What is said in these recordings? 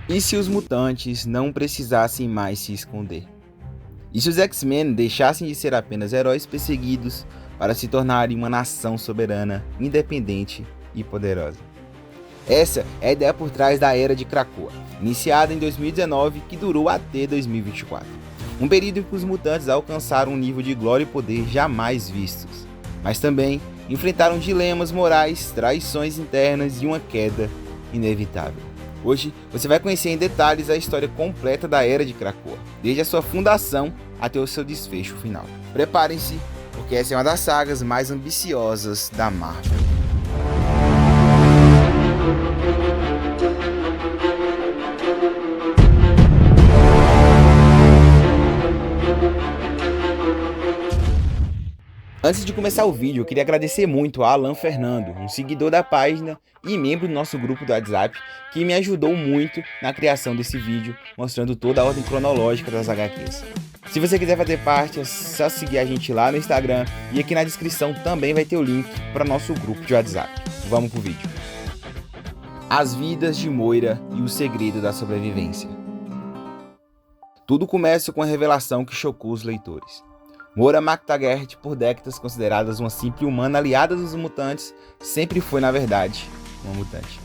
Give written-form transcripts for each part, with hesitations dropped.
E se os mutantes não precisassem mais se esconder? E se os X-Men deixassem de ser apenas heróis perseguidos para se tornarem uma nação soberana, independente e poderosa? Essa é a ideia por trás da Era de Krakoa, iniciada em 2019 que durou até 2024. Um período em que os mutantes alcançaram um nível de glória e poder jamais vistos, mas também enfrentaram dilemas morais, traições internas e uma queda inevitável. Hoje você vai conhecer em detalhes a história completa da Era de Krakoa, desde a sua fundação até o seu desfecho final. Preparem-se, porque essa é uma das sagas mais ambiciosas da Marvel. Antes de começar o vídeo, eu queria agradecer muito a Alan Fernando, um seguidor da página e membro do nosso grupo do WhatsApp, que me ajudou muito na criação desse vídeo, mostrando toda a ordem cronológica das HQs. Se você quiser fazer parte, é só seguir a gente lá no Instagram e aqui na descrição também vai ter o link para nosso grupo de WhatsApp. Vamos pro vídeo. As vidas de Moira e o segredo da sobrevivência. Tudo começa com a revelação que chocou os leitores. Moira MacTaggert, por décadas considerada uma simples humana aliada dos mutantes, sempre foi, na verdade, uma mutante.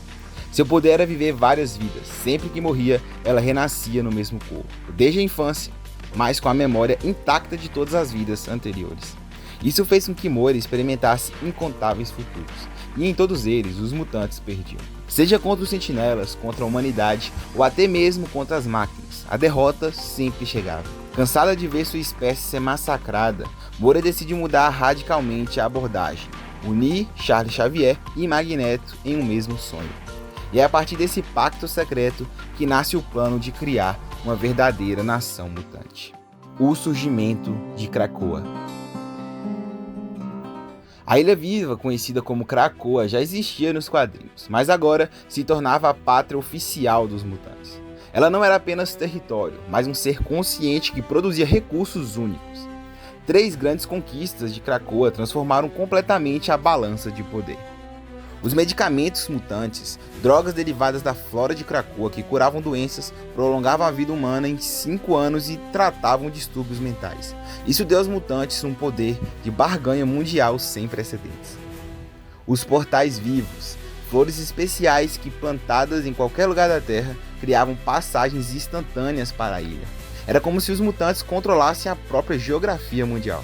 Seu poder era viver várias vidas. Sempre que morria, ela renascia no mesmo corpo, desde a infância, mas com a memória intacta de todas as vidas anteriores. Isso fez com que Moira experimentasse incontáveis futuros, e em todos eles, os mutantes perdiam. Seja contra os sentinelas, contra a humanidade, ou até mesmo contra as máquinas, a derrota sempre chegava. Cansada de ver sua espécie ser massacrada, Moira decide mudar radicalmente a abordagem, unir Charles Xavier e Magneto em um mesmo sonho. E é a partir desse pacto secreto que nasce o plano de criar uma verdadeira nação mutante. O surgimento de Krakoa. A Ilha Viva, conhecida como Krakoa, já existia nos quadrinhos, mas agora se tornava a pátria oficial dos mutantes. Ela não era apenas território, mas um ser consciente que produzia recursos únicos. 3 grandes conquistas de Krakoa transformaram completamente a balança de poder. Os medicamentos mutantes, drogas derivadas da flora de Krakoa que curavam doenças, prolongavam a vida humana em 5 anos e tratavam distúrbios mentais. Isso deu aos mutantes um poder de barganha mundial sem precedentes. Os portais vivos, flores especiais que, plantadas em qualquer lugar da Terra, criavam passagens instantâneas para a ilha. Era como se os mutantes controlassem a própria geografia mundial.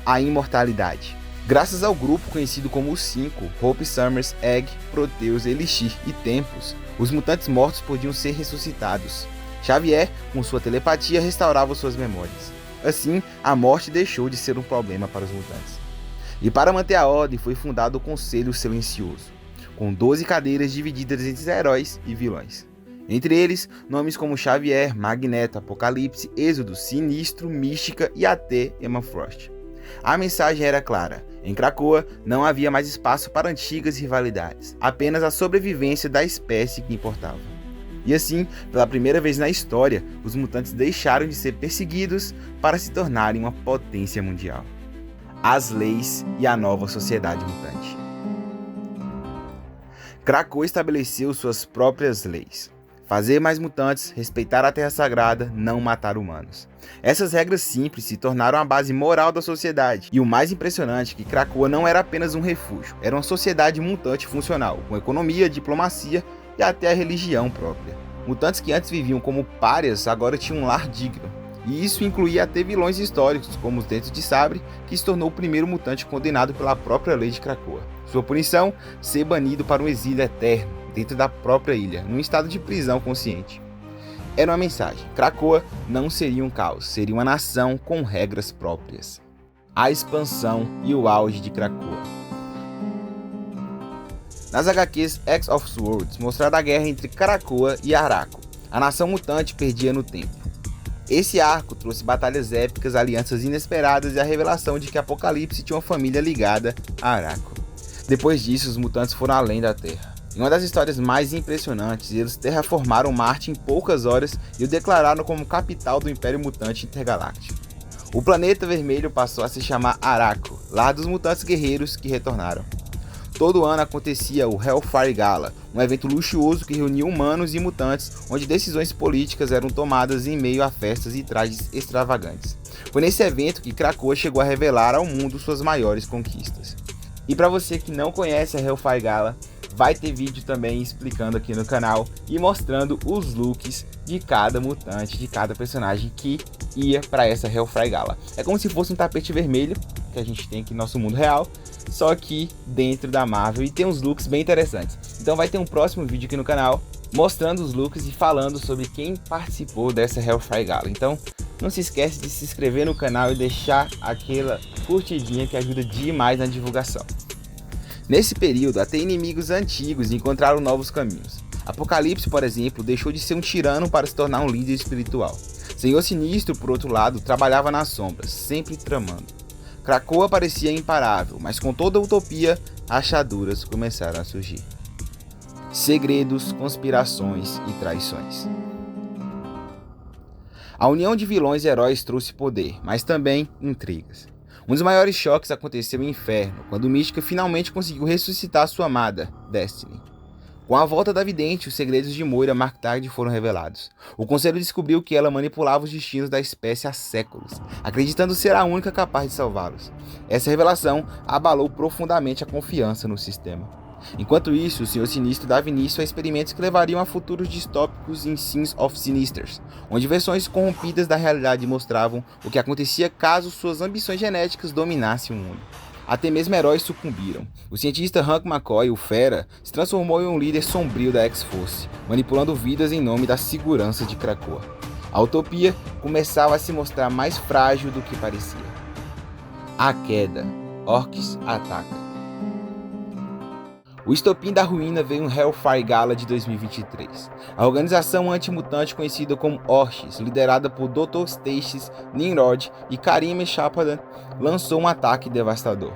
A imortalidade. Graças ao grupo conhecido como os 5, Hope Summers, Egg, Proteus, Elixir e Tempos, os mutantes mortos podiam ser ressuscitados. Xavier, com sua telepatia, restaurava suas memórias. Assim, a morte deixou de ser um problema para os mutantes. E para manter a ordem, foi fundado o Conselho Silencioso, com 12 cadeiras divididas entre heróis e vilões. Entre eles, nomes como Xavier, Magneto, Apocalipse, Êxodo, Sinistro, Mística e até Emma Frost. A mensagem era clara: em Krakoa não havia mais espaço para antigas rivalidades, apenas a sobrevivência da espécie que importava. E assim, pela primeira vez na história, os mutantes deixaram de ser perseguidos para se tornarem uma potência mundial. As leis e a nova sociedade mutante. Krakoa estabeleceu suas próprias leis. Fazer mais mutantes, respeitar a Terra Sagrada, não matar humanos. Essas regras simples se tornaram a base moral da sociedade. E o mais impressionante é que Krakoa não era apenas um refúgio, era uma sociedade mutante funcional, com economia, diplomacia e até a religião própria. Mutantes que antes viviam como párias agora tinham um lar digno. E isso incluía até vilões históricos, como os Dentes de Sabre, que se tornou o primeiro mutante condenado pela própria lei de Krakoa. Sua punição? Ser banido para um exílio eterno, dentro da própria ilha, num estado de prisão consciente. Era uma mensagem: Krakoa não seria um caos, seria uma nação com regras próprias. A expansão e o auge de Krakoa. Nas HQs X of Swords, mostrada a guerra entre Krakoa e Arakko, a nação mutante perdia no tempo. Esse arco trouxe batalhas épicas, alianças inesperadas e a revelação de que Apocalipse tinha uma família ligada a Arakko. Depois disso, os mutantes foram além da Terra. Em uma das histórias mais impressionantes, eles terraformaram Marte em poucas horas e o declararam como capital do Império Mutante Intergaláctico. O planeta vermelho passou a se chamar Arakko, lar dos mutantes guerreiros que retornaram. Todo ano acontecia o Hellfire Gala, um evento luxuoso que reunia humanos e mutantes, onde decisões políticas eram tomadas em meio a festas e trajes extravagantes. Foi nesse evento que Krakoa chegou a revelar ao mundo suas maiores conquistas. E para você que não conhece a Hellfire Gala, vai ter vídeo também explicando aqui no canal e mostrando os looks de cada mutante, de cada personagem que ia para essa Hellfire Gala. É como se fosse um tapete vermelho que a gente tem aqui no nosso mundo real, só que dentro da Marvel, e tem uns looks bem interessantes. Então vai ter um próximo vídeo aqui no canal mostrando os looks e falando sobre quem participou dessa Hellfire Gala. Então não se esquece de se inscrever no canal e deixar aquela curtidinha que ajuda demais na divulgação. Nesse período, até inimigos antigos encontraram novos caminhos. Apocalipse, por exemplo, deixou de ser um tirano para se tornar um líder espiritual. Senhor Sinistro, por outro lado, trabalhava nas sombras, sempre tramando. Krakoa parecia imparável, mas com toda a utopia, rachaduras começaram a surgir. Segredos, conspirações e traições. A união de vilões e heróis trouxe poder, mas também intrigas. Um dos maiores choques aconteceu em Inferno, quando Mística finalmente conseguiu ressuscitar sua amada, Destiny. Com a volta da vidente, os segredos de Moira Marktag foram revelados. O Conselho descobriu que ela manipulava os destinos da espécie há séculos, acreditando ser a única capaz de salvá-los. Essa revelação abalou profundamente a confiança no sistema. Enquanto isso, o Senhor Sinistro dava início a experimentos que levariam a futuros distópicos em Sins of Sinisters, onde versões corrompidas da realidade mostravam o que acontecia caso suas ambições genéticas dominassem o mundo. Até mesmo heróis sucumbiram. O cientista Hank McCoy, o Fera, se transformou em um líder sombrio da X-Force, manipulando vidas em nome da segurança de Krakoa. A utopia começava a se mostrar mais frágil do que parecia. A queda. Orcs ataca. O estopim da ruína veio em Hellfire Gala de 2023. A organização antimutante conhecida como Orcs, liderada por Dr. Stasis, Nimrod e Karim Shapadan, lançou um ataque devastador.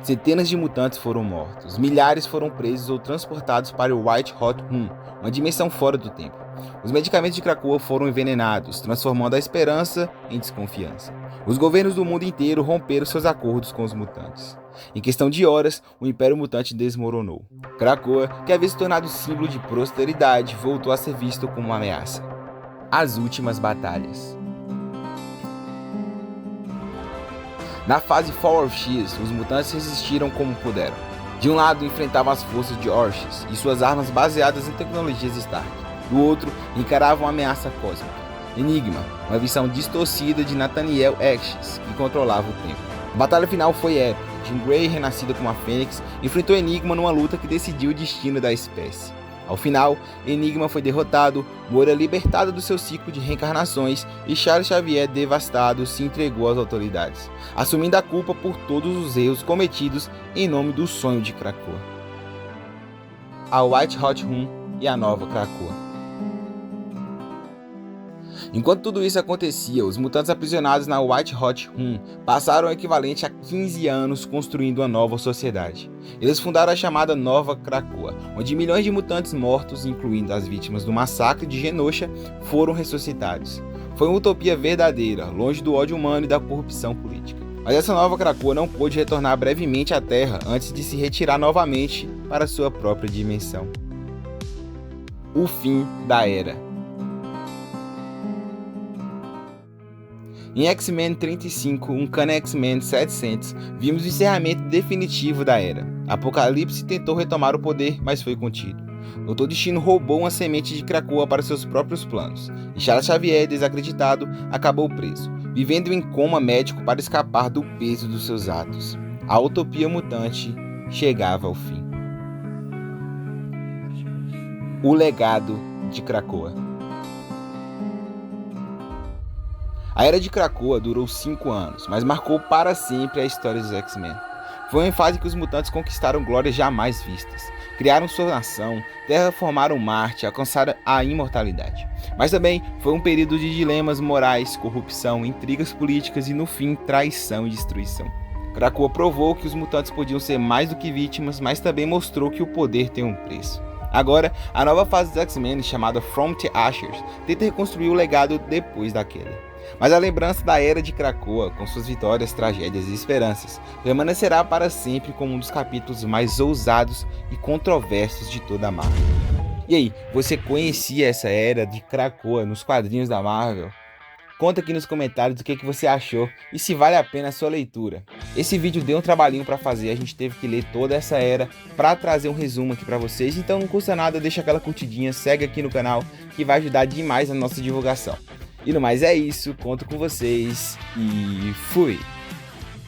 Centenas de mutantes foram mortos, milhares foram presos ou transportados para o White Hot Room, uma dimensão fora do tempo. Os medicamentos de Krakoa foram envenenados, transformando a esperança em desconfiança. Os governos do mundo inteiro romperam seus acordos com os mutantes. Em questão de horas, o Império Mutante desmoronou. Krakoa, que havia se tornado símbolo de prosperidade, voltou a ser visto como uma ameaça. As últimas batalhas. Na fase Fall of X, os mutantes resistiram como puderam. De um lado, enfrentavam as forças de Orchis e suas armas baseadas em tecnologias Stark. Do outro, encaravam a ameaça cósmica, Enigma, uma visão distorcida de Nathaniel Exis, que controlava o tempo. A batalha final foi épica. Jean Grey, renascida como a Fênix, enfrentou Enigma numa luta que decidiu o destino da espécie. Ao final, Enigma foi derrotado, Moira libertada do seu ciclo de reencarnações e Charles Xavier, devastado, se entregou às autoridades, assumindo a culpa por todos os erros cometidos em nome do sonho de Krakoa. A White Hot Room e a nova Krakoa. Enquanto tudo isso acontecia, os mutantes aprisionados na White Hot Room passaram o equivalente a 15 anos construindo uma nova sociedade. Eles fundaram a chamada Nova Krakoa, onde milhões de mutantes mortos, incluindo as vítimas do massacre de Genosha, foram ressuscitados. Foi uma utopia verdadeira, longe do ódio humano e da corrupção política. Mas essa nova Krakoa não pôde retornar brevemente à Terra antes de se retirar novamente para sua própria dimensão. O fim da Era. Em X-Men 35, Uncanny X-Men 700, vimos o encerramento definitivo da Era. Apocalipse tentou retomar o poder, mas foi contido. Dr. Destino roubou uma semente de Krakoa para seus próprios planos, e Charles Xavier, desacreditado, acabou preso, vivendo em coma médico para escapar do peso dos seus atos. A utopia mutante chegava ao fim. O legado de Krakoa. A Era de Krakoa durou 5 anos, mas marcou para sempre a história dos X-Men. Foi uma fase que os mutantes conquistaram glórias jamais vistas, criaram sua nação, terraformaram Marte e alcançaram a imortalidade. Mas também foi um período de dilemas morais, corrupção, intrigas políticas e, no fim, traição e destruição. Krakoa provou que os mutantes podiam ser mais do que vítimas, mas também mostrou que o poder tem um preço. Agora, a nova fase dos X-Men, chamada From the Ashes, tenta reconstruir o legado depois da queda. Mas a lembrança da Era de Krakoa, com suas vitórias, tragédias e esperanças, permanecerá para sempre como um dos capítulos mais ousados e controversos de toda a Marvel. E aí, você conhecia essa Era de Krakoa nos quadrinhos da Marvel? Conta aqui nos comentários o que você achou e se vale a pena a sua leitura. Esse vídeo deu um trabalhinho para fazer, a gente teve que ler toda essa era para trazer um resumo aqui para vocês, então não custa nada, deixa aquela curtidinha, segue aqui no canal que vai ajudar demais na nossa divulgação. E no mais é isso, conto com vocês e fui!